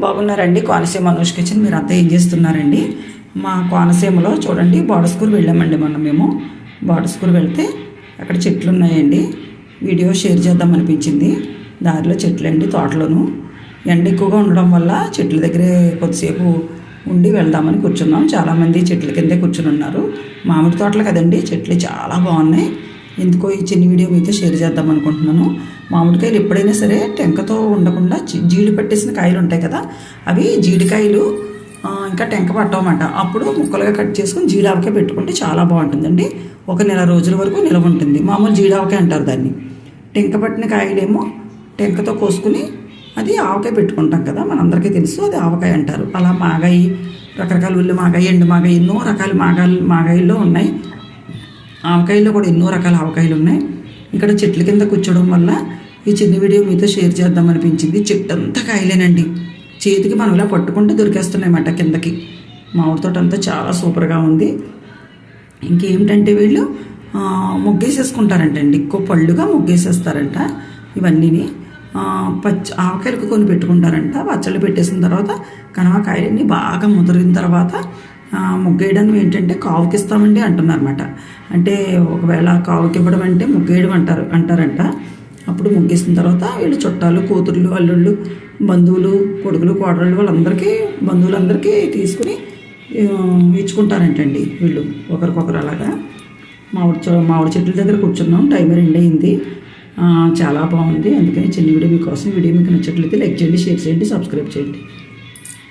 బాగున్నారండి. కోనసీమ అనూష్ కిచెన్ మీరంతా ఏం చేస్తున్నారండి? మా కోనసీమలో చూడండి బార్డర్స్కూర్ వెళ్ళామండి మేము బార్డర్స్కూర్ వెళ్తే అక్కడ చెట్లు ఉన్నాయండి. వీడియో షేర్ చేద్దాం అనిపించింది. దారిలో చెట్లండి, తోటలోను ఎండ ఎక్కువగా ఉండడం వల్ల చెట్ల దగ్గరే కొద్దిసేపు ఉండి వెళ్దామని కూర్చున్నాం. చాలామంది చెట్ల కిందే కూర్చుని ఉన్నారు. మామిడి తోటలు కదండి, చెట్లు చాలా బాగున్నాయి. ఎందుకో ఈ చిన్న వీడియో మీతో షేర్ చేద్దాం అనుకుంటున్నాను. మామిడికాయలు ఎప్పుడైనా సరే టెంకతో ఉండకుండా జీడి పట్టేసిన కాయలు ఉంటాయి కదా, అవి జీడికాయలు ఇంకా టెంక పట్టవన్నమాట. అప్పుడు ముక్కలుగా కట్ చేసుకుని జీడావకాయ పెట్టుకుంటే చాలా బాగుంటుందండి. ఒక నెల రోజుల వరకు నిలవ ఉంటుంది. మామూలు జీడావకాయ అంటారు దాన్ని. టెంక పట్టిన కాయలేమో టెంకతో కోసుకుని అది ఆవకాయ పెట్టుకుంటాం కదా, మనందరికీ తెలుసు, అది ఆవకాయ అంటారు. అలా మాగాయి, రకరకాల ఉల్లి మాగాయి, ఎండు మాగాయి, ఎన్నో రకాల మాగాయిల్లో ఉన్నాయి. ఆవకాయల్లో కూడా ఎన్నో రకాల ఆవకాయలు ఉన్నాయి. ఇక్కడ చెట్ల కింద కూర్చోవడం వల్ల ఈ చిన్న వీడియో మీతో షేర్ చేద్దాం అనిపించింది. చెట్టు అంతా కాయలేనండి, చేతికి మనం ఇలా పట్టుకుంటే దొరికేస్తున్నాయన్నమాట కిందకి. మామిడి తోట అంతా చాలా సూపర్గా ఉంది. ఇంకేమిటంటే వీళ్ళు ముగ్గేసేసుకుంటారంటండి, ఎక్కువ పళ్ళుగా ముగ్గేసేస్తారంట. ఇవన్నీని ఆవకాయలకు కొన్ని పెట్టుకుంటారంట. పచ్చళ్ళు పెట్టేసిన తర్వాత కనవకాయలన్నీ బాగా ముదిరిన తర్వాత ముగ్గేయడం ఏంటంటే కావుకి ఇస్తామండి అంటున్నారన్నమాట. అంటే ఒకవేళ కావుకి ఇవ్వడం అంటే ముగ్గేయడం అంటారంట. అప్పుడు ముగ్గేసిన తర్వాత వీళ్ళు చుట్టాలు, కూతుర్లు, అల్లుళ్ళు, బంధువులు, కొడుకులు, కోడళ్ళు వాళ్ళందరికీ, బంధువులందరికీ తీసుకుని ఇచ్చుకుంటారంటండి వీళ్ళు ఒకరికొకరు. అలాగా మామిడి చెట్ల దగ్గర కూర్చున్నాం. టైమర్ ఎండ్ అయింది. చాలా బాగుంది. అందుకని చిన్న వీడియో మీకోసం. వీడియో మీకు నచ్చట్లయితే లైక్ చేయండి, షేర్ చేయండి, సబ్స్క్రైబ్ చేయండి.